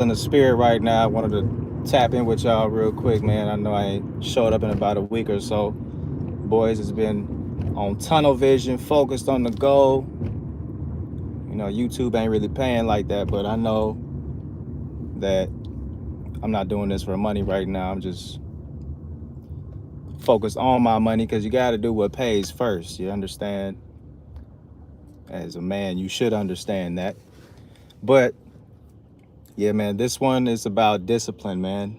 in the spirit right now. I wanted to tap in with y'all real quick, man. I know I ain't showed up in about a week or so. Boys has been on tunnel vision, focused on the goal. YouTube ain't really paying like that, but I know that I'm not doing this for money right now. I'm just focused on my money because you got to do what pays first. You understand? As a man, you should understand that. But yeah, man, this one is about discipline, man.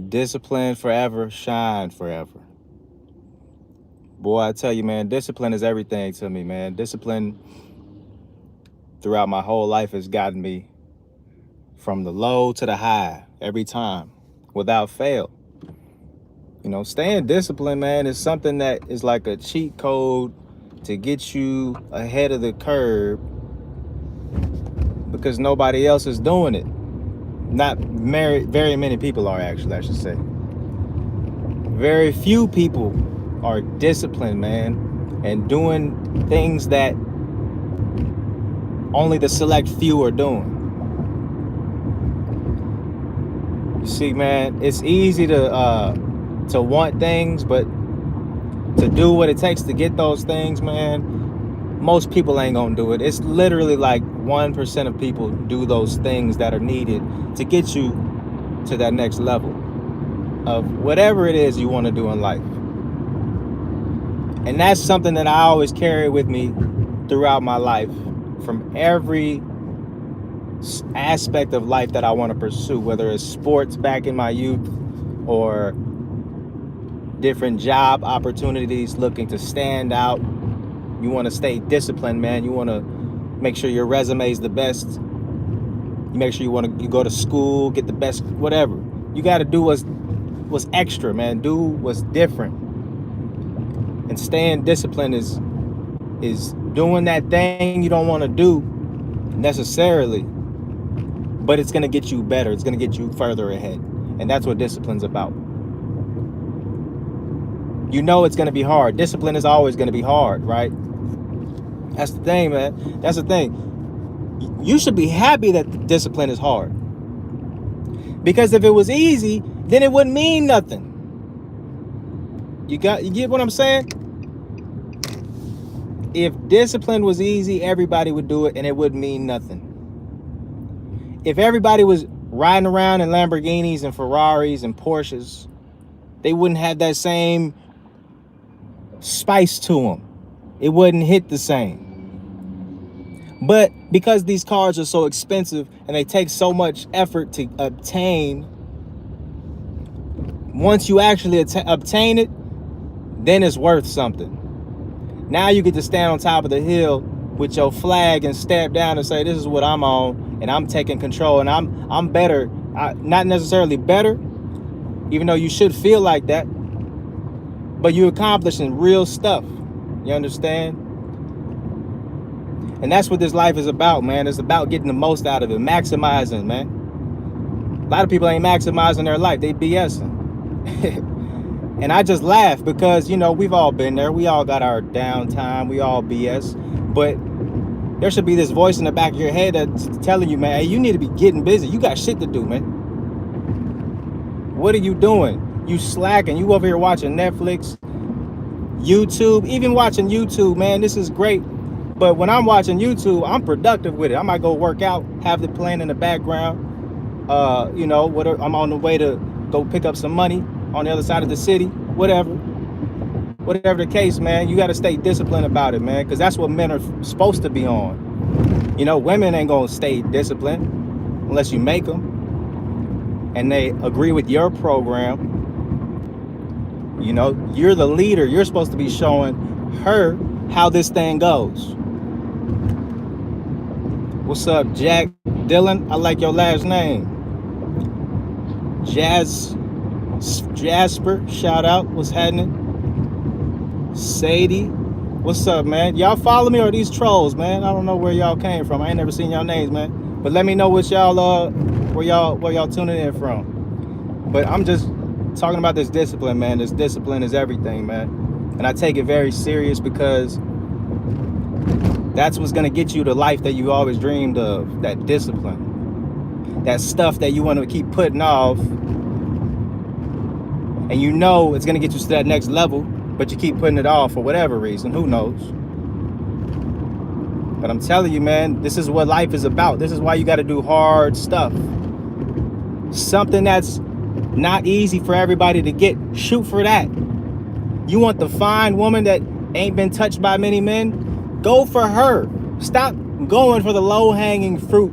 Discipline forever, shine forever. Boy, I tell you, man, discipline is everything to me, man. Discipline throughout my whole life has gotten me from the low to the high every time without fail. Staying disciplined, man, is something that is like a cheat code to get you ahead of the curve because nobody else is doing it. Not very many people are, actually, I should say. Very few people are disciplined, man, and doing things that only the select few are doing. You see, man, it's easy to want things, but to do what it takes to get those things, man, most people ain't gonna do it. It's literally like 1% of people do those things that are needed to get you to that next level of whatever it is you want to do in life. And that's something that I always carry with me throughout my life, from every aspect of life that I want to pursue, whether it's sports back in my youth or different job opportunities, looking to stand out. You want to stay disciplined, man. You want to make sure your resume is the best. You make sure you go to school, get the best, whatever. You got to do what's extra, man. Do what's different. And staying disciplined is doing that thing you don't want to do necessarily, but it's going to get you better. It's going to get you further ahead. And that's what discipline's about. It's going to be hard. Discipline is always going to be hard, right? That's the thing, man. That's the thing. You should be happy that the discipline is hard. Because if it was easy, then it wouldn't mean nothing. You get what I'm saying? If discipline was easy, everybody would do it and it wouldn't mean nothing. If everybody was riding around in Lamborghinis and Ferraris and Porsches, they wouldn't have that same spice to them. It wouldn't hit the same. But because these cars are so expensive and they take so much effort to obtain, once you actually obtain it, then it's worth something. Now you get to stand on top of the hill with your flag and step down and say, this is what I'm on, and I'm taking control, and I'm better. Not necessarily better, even though you should feel like that, but you're accomplishing real stuff. You understand? And that's what this life is about, man. It's about getting the most out of it, maximizing, man. A lot of people ain't maximizing their life. They BSing. And I just laugh because, we've all been there. We all got our downtime. We all BS. But there should be this voice in the back of your head that's telling you, man, hey, you need to be getting busy. You got shit to do, man. What are you doing? You slacking. You over here watching Netflix, YouTube, even watching YouTube, man. This is great. But when I'm watching YouTube, I'm productive with it. I might go work out, have it playing in the background. I'm on the way to go pick up some money on the other side of the city, whatever the case, man. You got to stay disciplined about it, man, because that's what men are supposed to be on. Women ain't gonna stay disciplined unless you make them and they agree with your program. You're the leader. You're supposed to be showing her how this thing goes. What's up, Jack Dillon? I like your last name. Jasper, shout out. What's happening? Sadie, what's up, man? Y'all follow me or these trolls, man? I don't know where y'all came from. I ain't never seen y'all names, man. But let me know what y'all where y'all tuning in from. But I'm just talking about this discipline, man. This discipline is everything, man. And I take it very serious because that's what's gonna get you the life that you always dreamed of, that discipline. that stuff that you want to keep putting off, and you know it's going to get you to that next level, but you keep putting it off for whatever reason. Who knows? But I'm telling you, man, this is what life is about. This is why you got to do hard stuff. Something that's not easy for everybody to get. Shoot for that. You want the fine woman that ain't been touched by many men? Go for her. Stop going for the low-hanging fruit,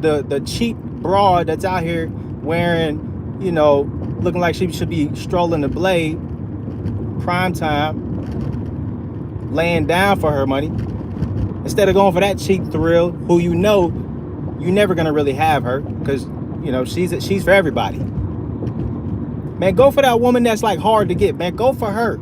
the cheap broad that's out here wearing, you know, looking like she should be strolling the blade, prime time, laying down for her money, instead of going for that cheap thrill who you know you're never gonna really have her, because you know she's for everybody. Man, go for that woman that's like hard to get, man. Go for her.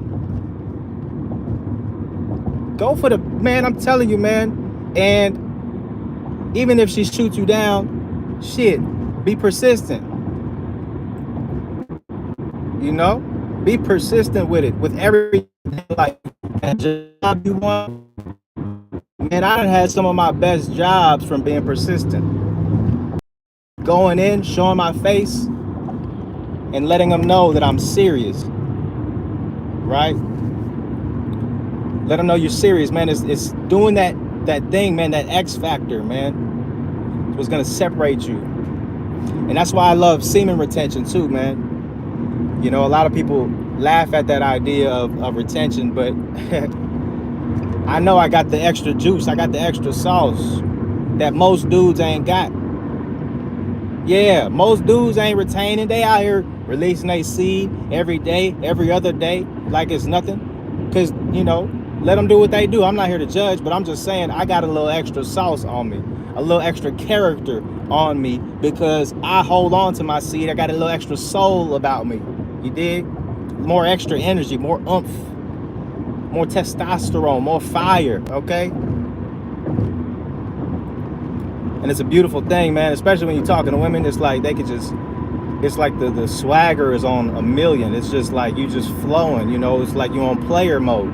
Go for the, man, I'm telling you, man. And even if she shoots you down, shit, be persistent. You know? Be persistent with it. With every, like, job you want. Man, I done had some of my best jobs from being persistent. Going in, showing my face, and letting them know that I'm serious. Right? Let them know you're serious, man. It's doing that thing, man, that X factor, man. It's what's gonna separate you. And that's why I love semen retention too, man. You know, a lot of people laugh at that idea of retention, but I know I got the extra juice, I got the extra sauce that most dudes ain't got. Yeah, most dudes ain't retaining. They out here releasing their seed every day, every other day, like it's nothing. Because, you know, let them do what they do. I'm not here to judge, but I'm just saying I got a little extra sauce on me, a little extra character on me, because I hold on to my seed. I got a little extra soul about me. You dig? More extra energy, more oomph, more testosterone, more fire, okay? And it's a beautiful thing, man, especially when you're talking to women. It's like they could just, it's like the swagger is on a million. It's just like you just flowing, you know, it's like you're on player mode.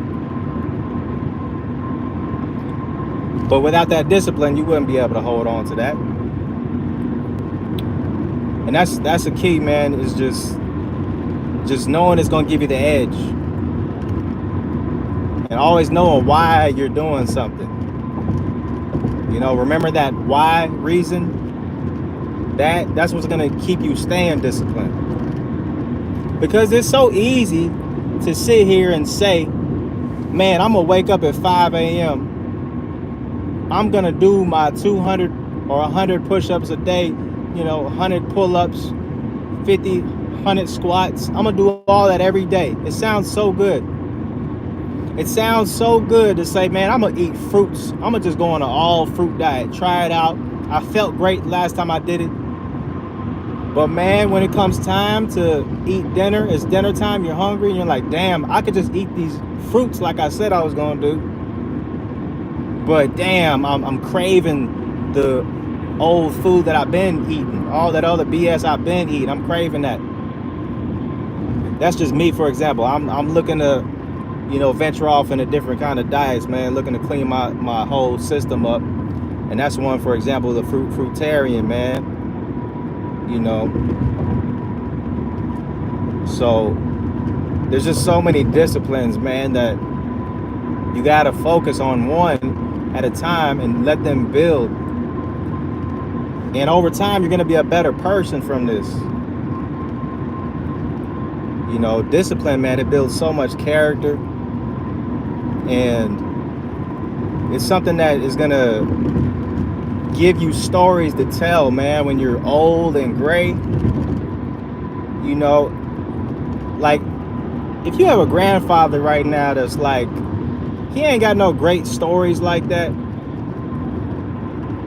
But without that discipline, you wouldn't be able to hold on to that. And that's a key, man, is just knowing it's gonna give you the edge. And always knowing why you're doing something. You know, remember that why reason. That's what's gonna keep you staying disciplined. Because it's so easy to sit here and say, man, I'm gonna wake up at 5 a.m. I'm gonna do my 200 or 100 push-ups a day, you know, 100 pull-ups, 50, 100 squats. I'm gonna do all that every day. It sounds so good. It sounds so good to say, man, I'm gonna eat fruits. I'm gonna just go on an all fruit diet. Try it out. I felt great last time I did it. But man, when it comes time to eat dinner, it's dinner time, you're hungry, and you're like, damn, I could just eat these fruits like I said I was gonna do. But damn, I'm craving the old food that I've been eating, all that other BS I've been eating. I'm craving that. That's just me, for example. I'm looking to, you know, venture off into different kind of diets, man, looking to clean my whole system up. And that's one, for example, the fruitarian, man. You know, so there's just so many disciplines, man, that you got to focus on one at a time and let them build. And over time, you're going to be a better person from this. You know, discipline, man, it builds so much character. And it's something that is going to give you stories to tell, man, when you're old and gray. You know, like, if you have a grandfather right now that's like, he ain't got no great stories like that.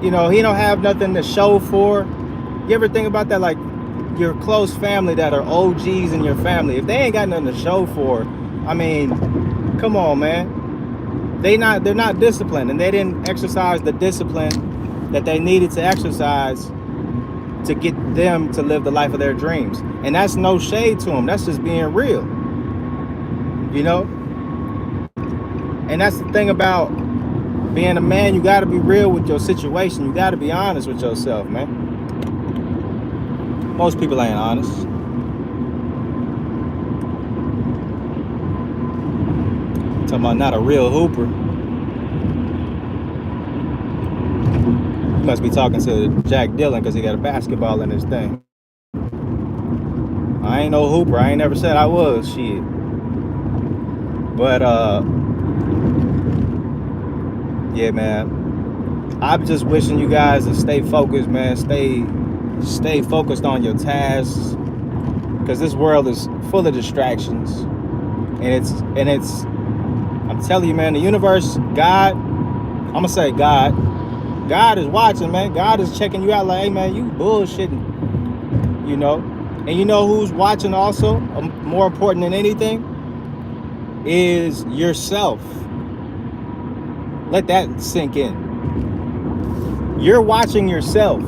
You know, he don't have nothing to show for. You ever think about that? Like, your close family that are OGs in your family, if they ain't got nothing to show for, I mean, come on, man. They're not disciplined, and they didn't exercise the discipline that they needed to exercise to get them to live the life of their dreams. And that's no shade to them. That's just being real. You know? And that's the thing about being a man. You got to be real with your situation. You got to be honest with yourself, man. Most people ain't honest. Talking about not a real hooper. You must be talking to Jack Dillon because he got a basketball in his thing. I ain't no hooper. I ain't never said I was. Shit. But yeah, man. I'm just wishing you guys to stay focused, man. Stay focused on your tasks, because this world is full of distractions, and it's. I'm telling you, man. The universe, God. I'm gonna say God. God is watching, man. God is checking you out. Like, hey, man, you bullshitting. You know. And you know who's watching also? More important than anything is yourself. Let that sink in. You're watching yourself.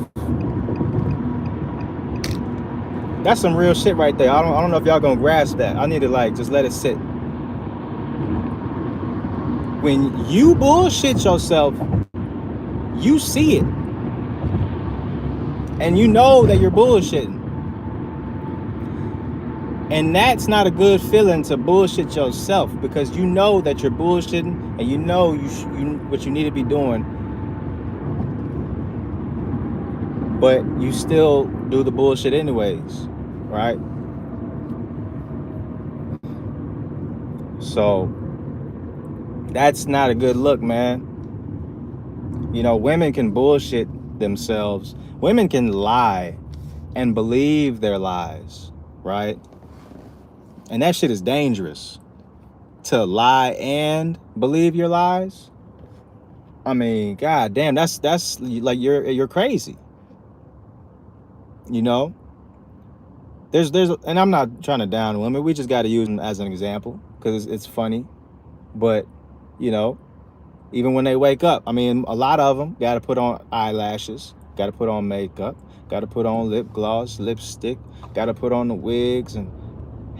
That's some real shit right there. I don't know if y'all gonna grasp that. I need to just let it sit. When you bullshit yourself, you see it. And you know that you're bullshitting. And that's not a good feeling, to bullshit yourself, because you know that you're bullshitting, and you know what you need to be doing, but you still do the bullshit anyways, right? So that's not a good look, man. You know, women can bullshit themselves. Women can lie and believe their lies, right? And that shit is dangerous. To lie and believe your lies. I mean, god damn, that's like you're crazy. You know? There's and I'm not trying to down women. We just got to use them as an example because it's funny. But, you know, even when they wake up, I mean, a lot of them got to put on eyelashes, got to put on makeup, got to put on lip gloss, lipstick, got to put on the wigs and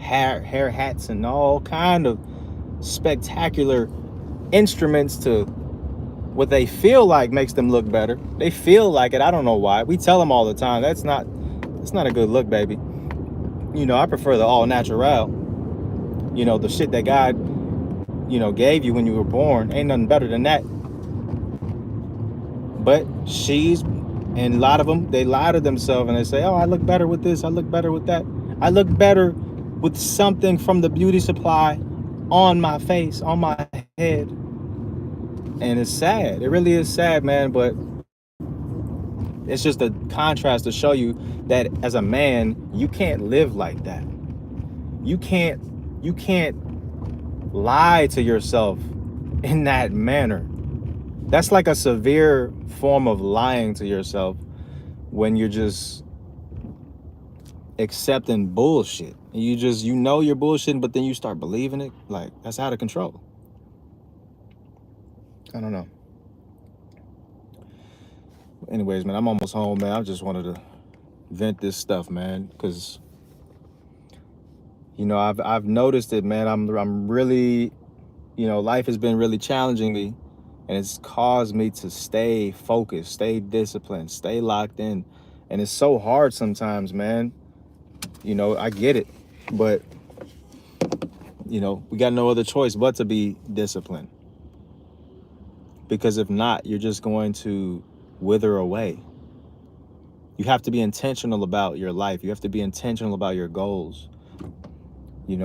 hair hats and all kind of spectacular instruments to what they feel like makes them look better. They feel like it. I don't know why. We tell them all the time, that's not a good look, baby. You know, I prefer the all natural. You know, the shit that God, gave you when you were born. Ain't nothing better than that. But and a lot of them, they lie to themselves and they say, oh, I look better with this, I look better with that. I look better with something from the beauty supply on my face, on my head. And it's sad. It really is sad, man. But it's just a contrast to show you that as a man, you can't live like that. You can't lie to yourself in that manner. That's like a severe form of lying to yourself when you're just accepting bullshit. You know you're bullshitting, but then you start believing it. Like, that's out of control. I don't know. Anyways, man, I'm almost home, man. I just wanted to vent this stuff, man, because I've noticed it, man. I'm really, life has been really challenging me, and it's caused me to stay focused, stay disciplined, stay locked in. And it's so hard sometimes, man. I get it, but we got no other choice but to be disciplined, because if not, you're just going to wither away. You have to be intentional about your life. You have to be intentional about your goals. This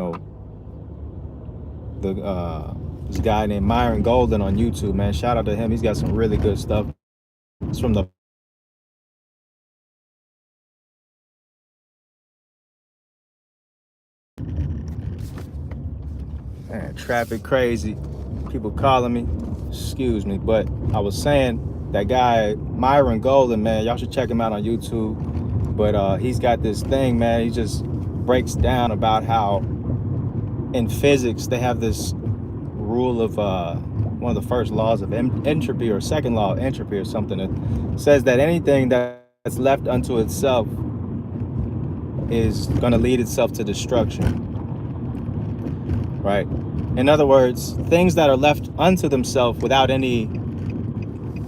guy named Myron Golden on YouTube, man, shout out to him. He's got some really good stuff. It's from the man, traffic crazy. People calling me. Excuse me. But I was saying that guy, Myron Golden, man, y'all should check him out on YouTube. But he's got this thing, man. He just breaks down about how in physics they have this rule of one of the first laws of entropy, or second law of entropy, or something, that says that anything that's left unto itself is going to lead itself to destruction. Right? In other words, things that are left unto themselves without any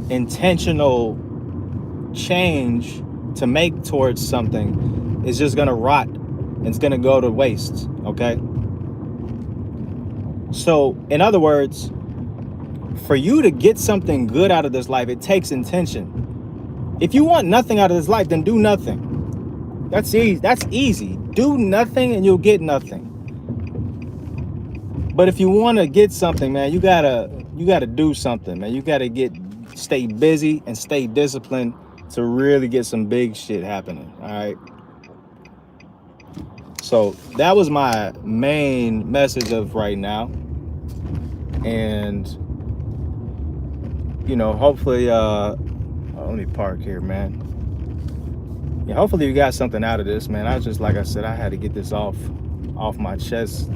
intentional change to make towards something It's just gonna rot. It's gonna go to waste. Okay. So, in other words, for you to get something good out of this life, it takes intention. If you want nothing out of this life, then do nothing. That's easy. That's easy. Do nothing and you'll get nothing. But if you want to get something, man, you gotta do something, man. You gotta stay busy and stay disciplined to really get some big shit happening. All right. So that was my main message of right now. And hopefully let me park here, man. Yeah, hopefully you got something out of this, man. Like I said, I had to get this off my chest.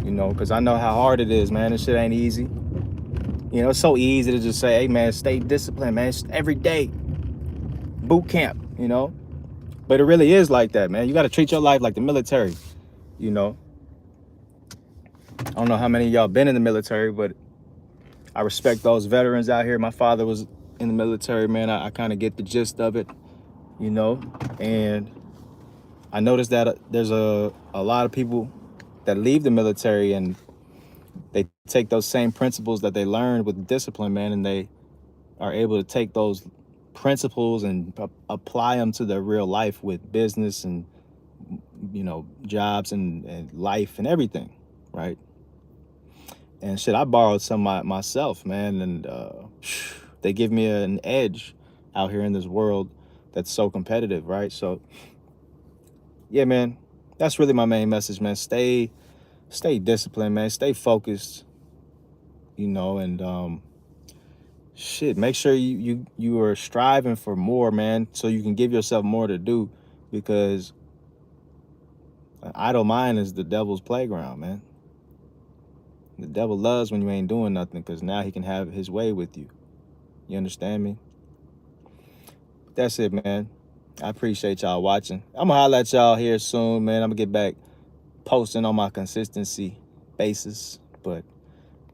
Because I know how hard it is, man. This shit ain't easy. It's so easy to just say, hey, man, stay disciplined, man. It's every day. Boot camp, But it really is like that, man. You got to treat your life like the military, I don't know how many of y'all been in the military, but I respect those veterans out here. My father was in the military, man. I kind of get the gist of it, And I noticed that there's a lot of people that leave the military and they take those same principles that they learned with discipline, man, and they are able to take those principles and apply them to their real life with business and jobs and life and everything, right? And shit, I borrowed some myself, man, and they give me an edge out here in this world that's so competitive, right? So yeah, man, that's really my main message, man. Stay disciplined, man. Stay focused, and shit, make sure you are striving for more, man, so you can give yourself more to do, because an idle mind is the devil's playground, man. The devil loves when you ain't doing nothing, because now he can have his way with you. You understand me? That's it, man. I appreciate y'all watching. I'm gonna holler at y'all here soon, man. I'm gonna get back posting on my consistency basis, but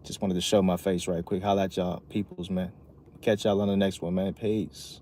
just wanted to show my face right quick. Holla at y'all peoples, man. Catch y'all on the next one, man. Peace.